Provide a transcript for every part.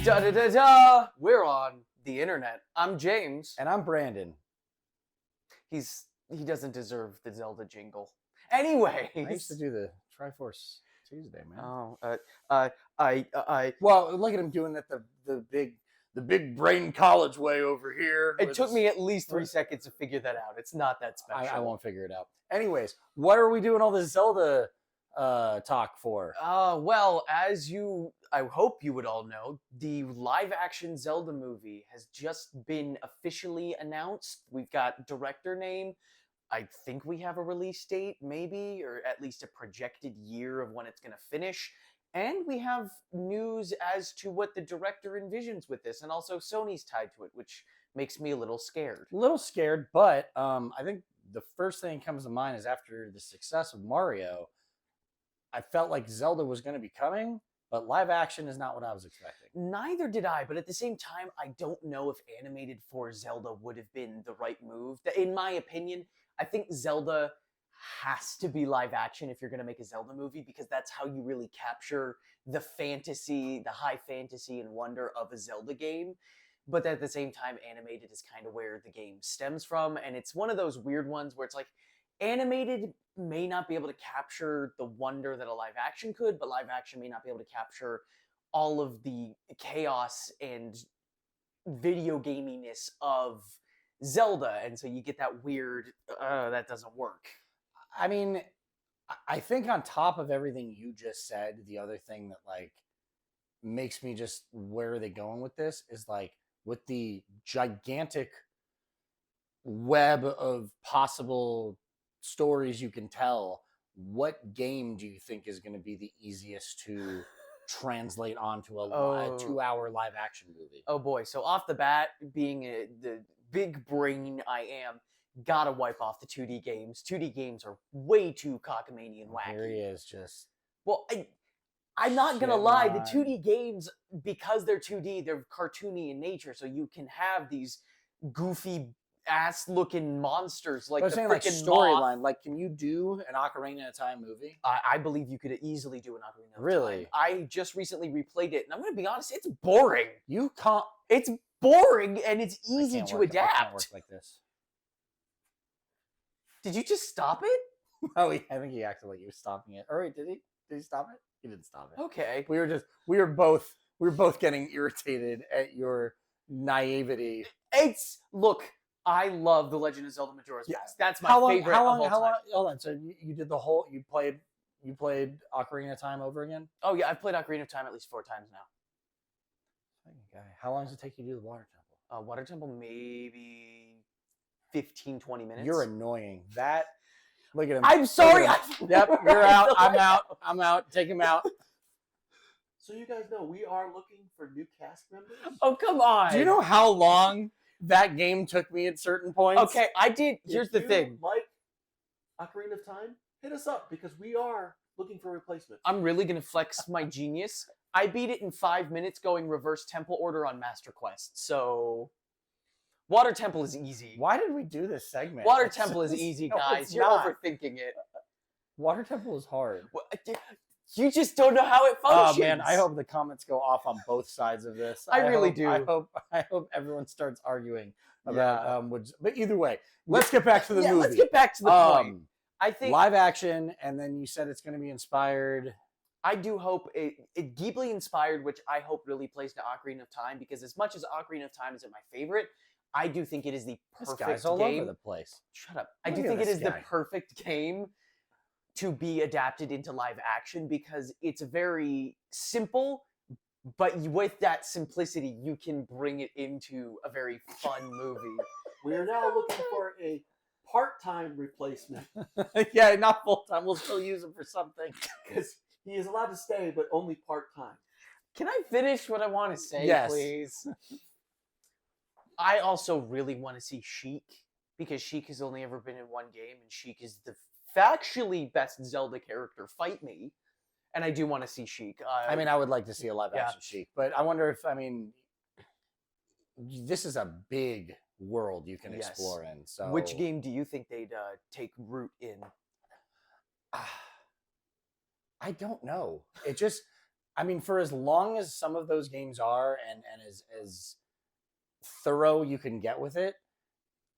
Da da da da! We're on the internet. I'm James. And I'm Brandon. He doesn't deserve the Zelda jingle. Anyways, I used to do the Triforce Tuesday, man. Oh, Well, look at him doing that the big brain college way over here. It took me at least 3 seconds to figure that out. It's not that special. I won't figure it out. Anyways, what are we doing all this Zelda talk for? Well, I hope you would all know, the live-action Zelda movie has just been officially announced. We've got director name. I think we have a release date, maybe, or at least a projected year of when it's going to finish. And we have news as to what the director envisions with this, and also Sony's tied to it, which makes me a little scared. A little scared, but I think the first thing that comes to mind is after the success of Mario, I felt like Zelda was going to be coming, but live action is not what I was expecting. Neither did I, but at the same time, I don't know if animated for Zelda would have been the right move. In my opinion, I think Zelda has to be live action if you're going to make a Zelda movie, because that's how you really capture the fantasy, the high fantasy and wonder of a Zelda game. But at the same time, animated is kind of where the game stems from, and it's one of those weird ones where it's like, animated may not be able to capture the wonder that a live action could, but live action may not be able to capture all of the chaos and video gaminess of Zelda, and so you get that weird, that doesn't work. I mean, I think on top of everything you just said, the other thing that like makes me just, where are they going with this, is like with the gigantic web of possible stories you can tell, what game do you think is going to be the easiest to translate onto a 2-hour live action movie? Oh boy, so off the bat, being the big brain I am, gotta wipe off the 2D games. 2D games are way too cockamamie and wacky. Here he is, just... Well, I'm not gonna lie, the 2D games, because they're 2D, they're cartoony in nature, so you can have these goofy ass-looking monsters like the freaking like storyline. Like, can you do an Ocarina of Time movie? I believe you could easily do an Ocarina of Time. Really? I just recently replayed it, and I'm gonna be honest, it's boring. You can't... It's boring, and it's easy to adapt. I can't work like this. Did you just stop it? Oh, I think he acted like he was stopping it. Or wait, did he? Did he stop it? He didn't stop it. Okay. We were both getting irritated at your naivety. Look, I love The Legend of Zelda Majora's Mask. That's my favorite how of all time. Hold on. So you did the whole, you played Ocarina of Time over again? Oh yeah, I've played Ocarina of Time at least 4 times now. Okay. How long does it take you to do the Water Temple? Water Temple, maybe 15, 20 minutes. You're annoying. Look at him. I'm sorry. Yep, you're out. I'm out. Take him out. So you guys know we are looking for new cast members. Oh, come on. Do you know how long that game took me at certain points? Okay, I did. Here's the thing. Like Ocarina of Time, hit us up because we are looking for replacements. I'm really going to flex my genius. I beat it in 5 minutes going reverse temple order on Master Quest. So Water Temple is easy. Why did we do this segment? Water Temple is easy, No, guys. it's You're not. overthinking it. Water Temple is hard. You just don't know how it functions. Oh man, I hope the comments go off on both sides of this. I really do. I hope everyone starts arguing about but either way, let's get back to the movie. Let's get back to the point. I think live action, and then you said it's going to be inspired. I do hope it Ghibli inspired, which I hope really plays to Ocarina of Time, because as much as Ocarina of Time isn't my favorite, I do think it is the perfect This guy's all game. over the place. Shut up. I do think it is the perfect game to be adapted into live action, because it's very simple, but with that simplicity, you can bring it into a very fun movie. We are now looking for a part-time replacement. Yeah, not full-time. We'll still use him for something. Because he is allowed to stay, but only part-time. Can I finish what I want to say, please? I also really want to see Sheik, because Sheik has only ever been in one game, and Sheik is the factually best Zelda character. Fight me. And I do want to see Sheik. I mean, I would like to see a live-action Sheik, but I wonder if, this is a big world you can explore in. So, which game do you think they'd take root in? I don't know. It just, I mean, for as long as some of those games are, and as thorough you can get with it,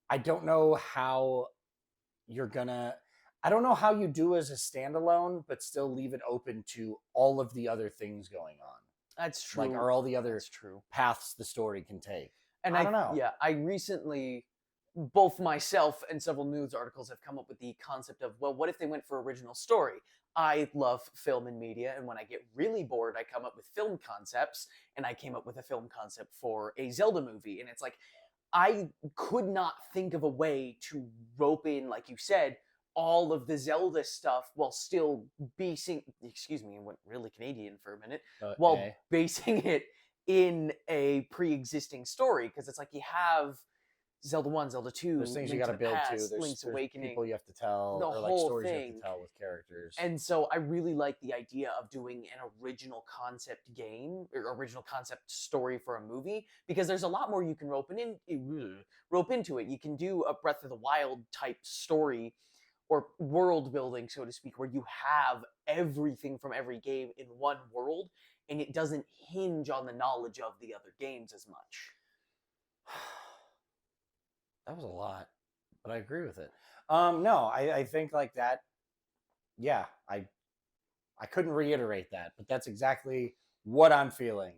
I don't know how you're gonna. I don't know how you do as a standalone, but still leave it open to all of the other things going on. That's true. Like, are all the other That's true. paths the story can take? And I don't know. Yeah, I recently, both myself and several news articles have come up with the concept of, well, what if they went for original story? I love film and media, and when I get really bored, I come up with film concepts, and I came up with a film concept for a Zelda movie, and it's like, I could not think of a way to rope in, like you said, all of the Zelda stuff while still basing, excuse me, I went really Canadian for a minute, while basing it in a pre-existing story, because it's like you have Zelda 1, Zelda 2, There's things you Link got to to the build Past, to. Link's There's Awakening, people you have to tell, the or like whole stories you thing. have to tell with characters. And so I really like the idea of doing an original concept game or original concept story for a movie, because there's a lot more you can rope into it. You can do a Breath of the Wild type story or world building, so to speak, where you have everything from every game in one world, and it doesn't hinge on the knowledge of the other games as much. That was a lot, but I agree with it. No, I think like that. Yeah, I couldn't reiterate that, but that's exactly what I'm feeling.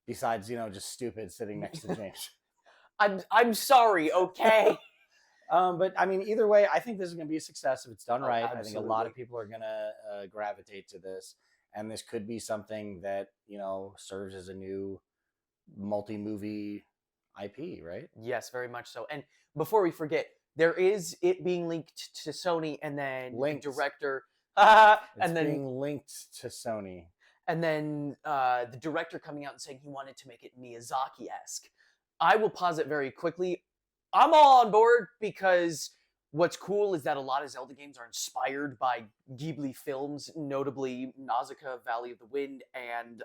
Besides, just stupid sitting next to James. I'm sorry, okay? But I mean, either way, I think this is going to be a success if it's done right. Absolutely. I think a lot of people are going to gravitate to this, and this could be something that serves as a new multi-movie IP, right? Yes, very much so. And before we forget, there is it being linked to Sony, and then Linked. the director, It's and then being linked to Sony. and then the director coming out and saying he wanted to make it Miyazaki-esque. I will pause it very quickly. I'm all on board, because what's cool is that a lot of Zelda games are inspired by Ghibli films, notably Nausicaa, Valley of the Wind, and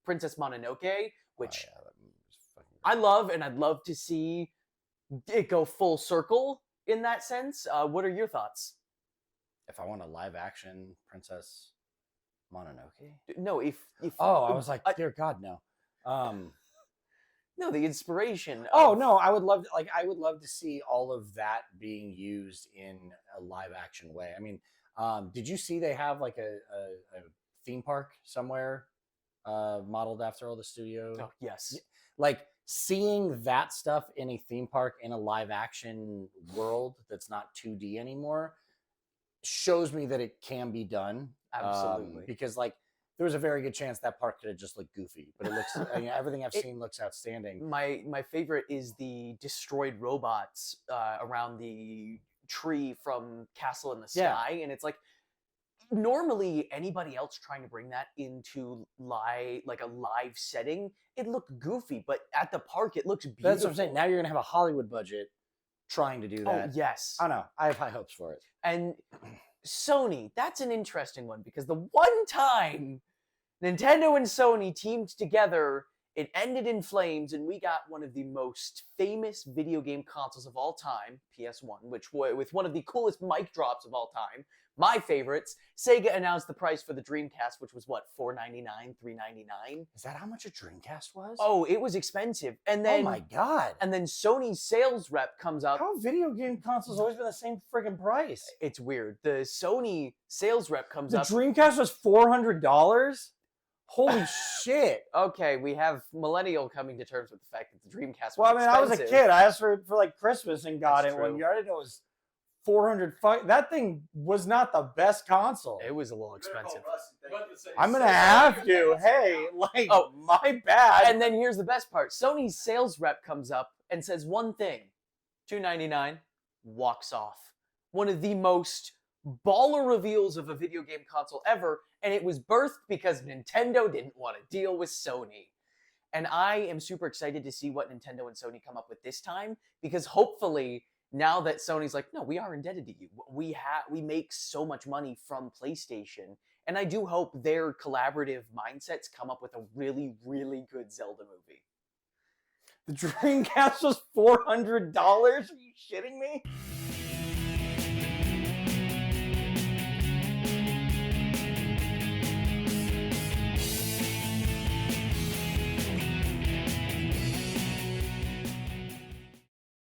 Princess Mononoke, which I love, and I'd love to see it go full circle in that sense. What are your thoughts? If I want a live action Princess Mononoke? No, if I was like, dear God, no. No, the inspiration. Oh no, I would love to see all of that being used in a live action way. I mean, did you see they have like a theme park somewhere modeled after all the studio? Oh, yes. Like seeing that stuff in a theme park in a live action world that's not 2D anymore shows me that it can be done. Absolutely. Because like there was a very good chance that park could have just looked goofy, but it looks everything I've seen looks outstanding. My favorite is the destroyed robots around the tree from Castle in the Sky, and it's like, normally anybody else trying to bring that into a live setting, it looked goofy, but at the park it looks beautiful. That's what I'm saying. Now you're gonna have a Hollywood budget trying to do that. Oh yes. I know. I have high hopes for it. And Sony, that's an interesting one, because the one time Nintendo and Sony teamed together, it ended in flames, and we got one of the most famous video game consoles of all time, PS1, with one of the coolest mic drops of all time. My favorites. Sega announced the price for the Dreamcast, which was what, $499, $399? Is that how much a Dreamcast was? Oh, it was expensive. And then, oh my God. And then Sony's sales rep comes up. How have video game consoles always been the same friggin' price? It's weird. The Sony sales rep comes up. The Dreamcast was $400? Holy shit. Okay, we have Millennial coming to terms with the fact that the Dreamcast was Well, I mean, expensive. I was a kid. I asked for like Christmas and got That's it true. one year. I didn't know it was 400. That thing was not the best console. It was a little expensive. I'm going to have to. Hey, like, my bad. And then here's the best part. Sony's sales rep comes up and says one thing. $299, walks off. One of the most baller reveals of a video game console ever, and it was birthed because Nintendo didn't want to deal with Sony. And I am super excited to see what Nintendo and Sony come up with this time, because hopefully now that Sony's like, no, we are indebted to you. We make so much money from PlayStation, and I do hope their collaborative mindsets come up with a really, really good Zelda movie. The Dreamcast was $400? Are you shitting me?